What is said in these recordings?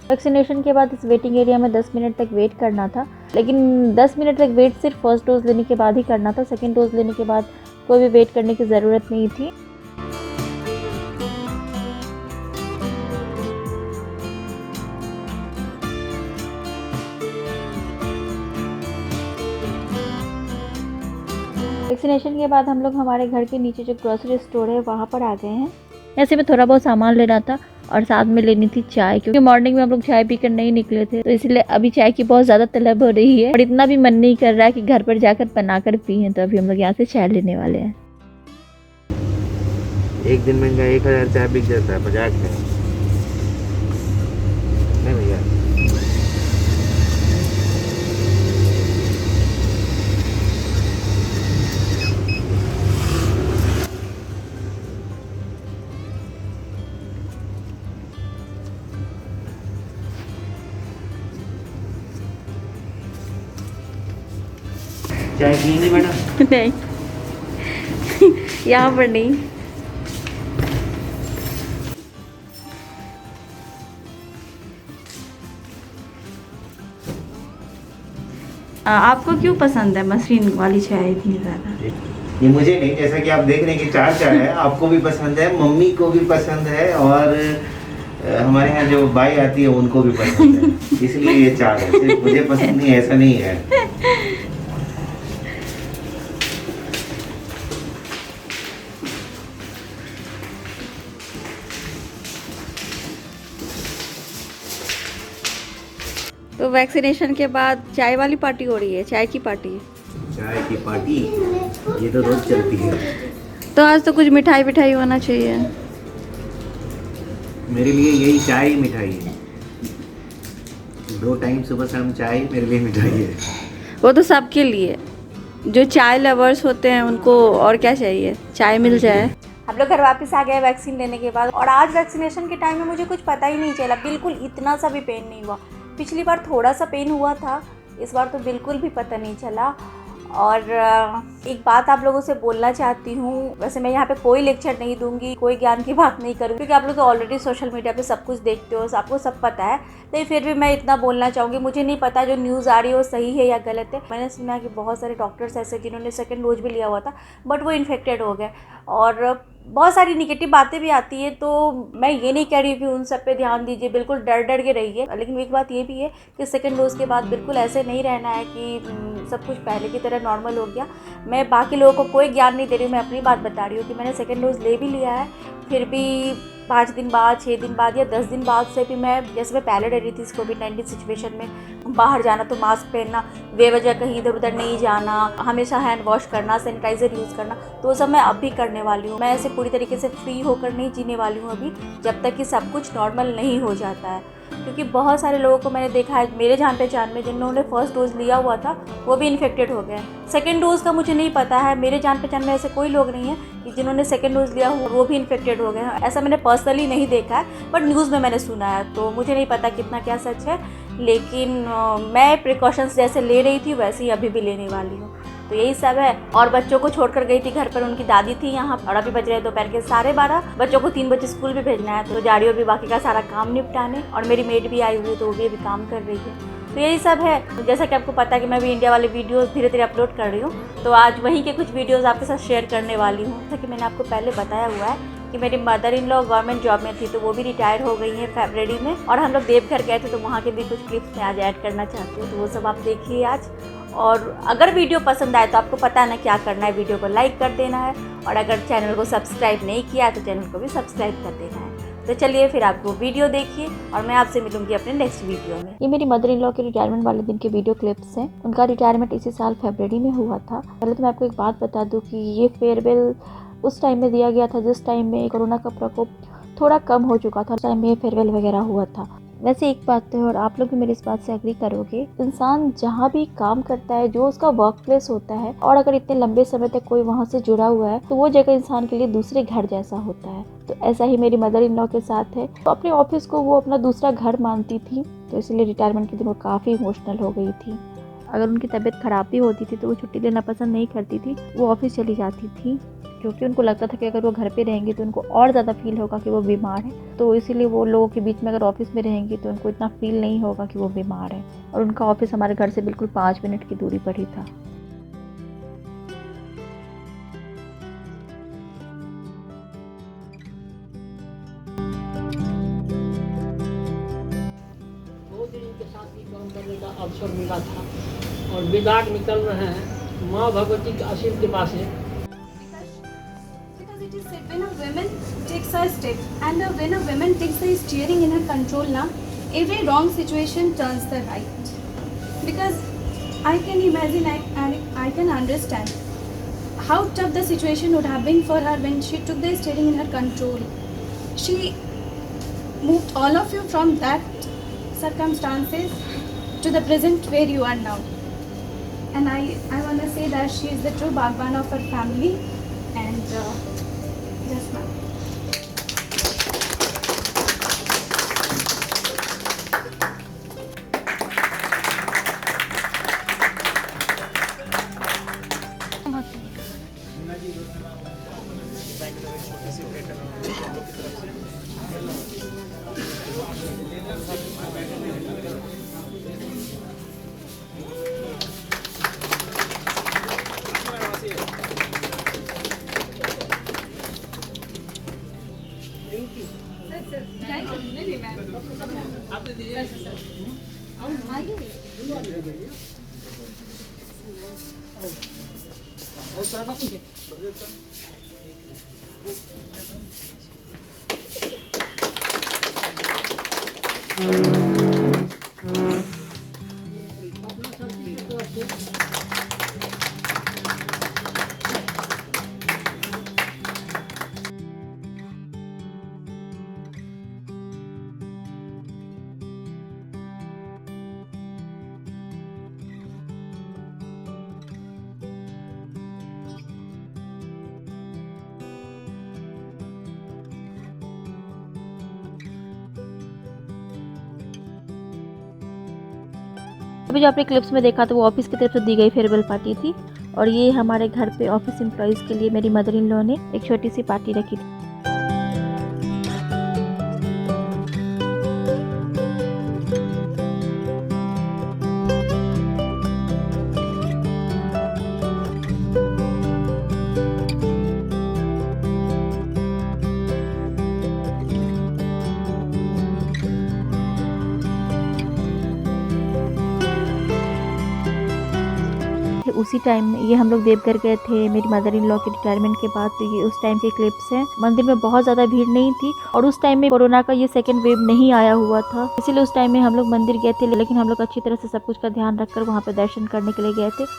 Vaccination के बाद इस वेटिंग एरिया में 10 मिनट तक वेट करना था, लेकिन 10 मिनट तक वेट सिर्फ फर्स्ट डोज लेने के बाद ही करना था। सेकेंड डोज लेने के बाद कोई भी वेट करने की ज़रूरत नहीं थी। वैक्सीनेशन के बाद हम लोग हमारे घर के नीचे जो ग्रोसरी स्टोर है वहाँ पर आ गए हैं। ऐसे में थोड़ा बहुत सामान लेना था और साथ में लेनी थी चाय, क्योंकि मॉर्निंग में हम लोग चाय पीकर नहीं निकले थे, तो इसलिए अभी चाय की बहुत ज़्यादा तलब हो रही है और इतना भी मन नहीं कर रहा है कि घर पर जाकर बनाकर पिए। तो अभी हम लोग यहाँ से चाय लेने वाले हैं। एक दिन में 1000 चाय बिक जाता है, मजाक है नहीं भैया। चाय पियेंगे मैडम? नहीं यहाँ पर नहीं। आपको क्यों पसंद है मशीन वाली चाय इतनी ज़्यादा? ये मुझे नहीं, जैसा कि आप देख रहे हैं कि 4 चाय है, आपको भी पसंद है, मम्मी को भी पसंद है और हमारे यहाँ जो बाई आती है उनको भी पसंद है, इसलिए ये 4 है। सिर्फ मुझे पसंद नहीं, ऐसा नहीं है। तो वैक्सीनेशन के बाद चाय वाली पार्टी हो रही है, चाय की पार्टी है। चाय की पार्टी ये तो रोज चलती है। तो आज तो कुछ मिठाई विठाई होना चाहिए। मेरे लिए यही चाय ही मिठाई है। 2 टाइम सुबह शाम चाय मेरे लिए मिठाई है। वो तो सबके लिए, जो चाय लवर्स होते हैं उनको और क्या चाहिए, चाय मिल जाए। हम लोग घर वापस आ गए वैक्सीन लेने के बाद, और आज वैक्सीनेशन के टाइम में मुझे कुछ पता ही नहीं चला, बिल्कुल इतना सा भी पेन नहीं हुआ। पिछली बार थोड़ा सा पेन हुआ था, इस बार तो बिल्कुल भी पता नहीं चला। और एक बात आप लोगों से बोलना चाहती हूँ, वैसे मैं यहाँ पे कोई लेक्चर नहीं दूंगी, कोई ज्ञान की बात नहीं करूँगी, क्योंकि आप लोग तो ऑलरेडी सोशल मीडिया पे सब कुछ देखते हो, आपको सब पता है। लेकिन फिर भी मैं इतना बोलना चाहूँगी, मुझे नहीं पता जो न्यूज़ आ रही है वो सही है या गलत है। मैंने सुना है कि बहुत सारे डॉक्टर्स ऐसे जिन्होंने सेकेंड डोज भी लिया हुआ था बट वो इन्फेक्टेड हो गए, और बहुत सारी निगेटिव बातें भी आती है। तो मैं ये नहीं कह रही हूँ कि उन सब पे ध्यान दीजिए, बिल्कुल डर डर के रहिए, लेकिन एक बात ये भी है कि सेकेंड डोज के बाद बिल्कुल ऐसे नहीं रहना है कि सब कुछ पहले की तरह नॉर्मल हो गया। मैं बाकी लोगों को कोई ज्ञान नहीं दे रही हूँ, मैं अपनी बात बता रही हूँ कि मैंने सेकेंड डोज ले भी लिया है, फिर भी 5 दिन बाद, 6 दिन बाद या 10 दिन बाद से भी मैं, जैसे मैं पहले डर रही थी इस कोविड-19 सिचुएशन में, बाहर जाना तो मास्क पहनना, बेवजह कहीं इधर उधर नहीं जाना, हमेशा हैंड वॉश करना, सैनिटाइज़र यूज़ करना, तो वो सब मैं अब भी करने वाली हूँ। मैं ऐसे पूरी तरीके से फ्री होकर नहीं जीने वाली हूँ अभी, जब तक कि सब कुछ नॉर्मल नहीं हो जाता है। क्योंकि बहुत सारे लोगों को मैंने देखा है मेरे जान पहचान में, जिन्होंने फर्स्ट डोज लिया हुआ था वो भी इन्फेक्टेड हो गए। सेकेंड डोज का मुझे नहीं पता है, मेरे जान पहचान में ऐसे कोई लोग नहीं है कि जिन्होंने सेकेंड डोज लिया हुआ वो भी इन्फेक्टेड हो गए हैं। ऐसा मैंने पर्सनली नहीं देखा है, बट न्यूज़ में मैंने सुना है, तो मुझे नहीं पता कितना क्या सच है। लेकिन मैं प्रिकॉशंस जैसे ले रही थी वैसे ही अभी भी लेने वाली हूँ। तो यही सब है। और बच्चों को छोड़कर गई थी घर पर, उनकी दादी थी यहाँ, और अभी बज रहे दोपहर के 12:30। बच्चों को 3 बजे स्कूल भी भेजना है, तो जा रही हूँ अभी बाकी का सारा काम निपटाने। और मेरी मेड भी आई हुई है तो वो भी अभी काम कर रही है। तो यही सब है। जैसा कि आपको पता है कि मैं भी इंडिया वाले वीडियोस धीरे धीरे अपलोड कर रही हूँ, तो आज वहीं के कुछ वीडियोस आपके साथ शेयर करने वाली हूँ। जैसा कि मैंने आपको पहले बताया हुआ है कि मेरी mother in law government job में थी, तो वो भी रिटायर हो गई हैं फरवरी में, और हम लोग देवघर गए थे, तो वहाँ के भी कुछ क्लिप्स मैं आज ऐड करना चाहती हूँ, तो वो सब आप देखिए आज। और अगर वीडियो पसंद आए तो आपको पता है ना क्या करना है, वीडियो को लाइक कर देना है, और अगर चैनल को सब्सक्राइब नहीं किया तो चैनल को भी सब्सक्राइब कर देना है। तो चलिए फिर आपको वीडियो देखिए, और मैं आपसे मिलूंगी अपने नेक्स्ट वीडियो में। ये मेरी मदर इन लॉ के रिटायरमेंट वाले दिन के वीडियो क्लिप्स हैं। उनका रिटायरमेंट इसी साल फरवरी में हुआ था। पहले तो मैं आपको एक बात बता दूं कि ये फेयरवेल उस टाइम में दिया गया था जिस टाइम में कोरोना का प्रकोप थोड़ा कम हो चुका था, उस टाइम में फेयरवेल वगैरह हुआ था। वैसे एक बात तो है, और आप लोग भी मेरी इस बात से एग्री करोगे, इंसान जहाँ भी काम करता है, जो उसका वर्क प्लेस होता है, और अगर इतने लंबे समय तक कोई वहाँ से जुड़ा हुआ है, तो वो जगह इंसान के लिए दूसरे घर जैसा होता है। तो ऐसा ही मेरी मदर इन लॉ के साथ है। तो अपने ऑफिस को वो अपना दूसरा घर मानती थी, तो इसलिए रिटायरमेंट के दिन वो काफ़ी इमोशनल हो गई थी। अगर उनकी तबीयत खराब भी होती थी तो वो छुट्टी लेना पसंद नहीं करती थी, वो ऑफिस चली जाती थी, क्योंकि उनको लगता था कि अगर वो घर पे रहेंगी तो उनको और ज़्यादा फील होगा कि वो बीमार है। तो इसीलिए वो लोगों के बीच में अगर ऑफिस में रहेंगी तो उनको इतना फील नहीं होगा कि वो बीमार है। और उनका ऑफिस हमारे घर से बिल्कुल 5 मिनट की दूरी पर ही था। करने का अवसर मिला था और विदाट निकल रहे हैं माँ भगवती के असीम कृपा से। Because it is said when a woman takes a step and when a woman takes the steering in her control now, every wrong situation turns the right. Because I can imagine, I can understand how tough the situation would have been for her when she took the steering in her control. She moved all of you from that circumstances to the present where you are now. And I want to say that she is the true Bhagwan of her family. And just now. अभी जो आपने clips में देखा था वो office की तरफ से दी गई फेयरवेल पार्टी थी। और ये हमारे घर पे ऑफिस एम्प्लॉयज़ के लिए मेरी मदर इन लॉ ने एक छोटी सी पार्टी रखी थी। उसी टाइम में ये हम लोग देवघर गए थे मेरी मदर इन लॉ के रिटायरमेंट के बाद। तो ये उस टाइम के क्लिप्स हैं। मंदिर में बहुत ज़्यादा भीड़ नहीं थी और उस टाइम में कोरोना का ये सेकंड वेव नहीं आया हुआ था, इसीलिए उस टाइम में हम लोग मंदिर गए थे। लेकिन हम लोग अच्छी तरह से सब कुछ का ध्यान रखकर वहाँ पे दर्शन करने के लिए गए थे।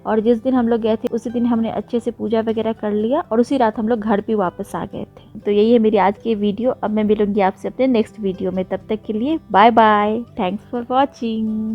और जिस दिन हम लोग गए थे उसी दिन हमने अच्छे से पूजा वगैरह कर लिया और उसी रात हम लोग घर भी वापस आ गए थे। तो यही है मेरी आज की वीडियो। अब मैं मिलूंगी आपसे अपने नेक्स्ट वीडियो में, तब तक के लिए bye bye, thanks for watching.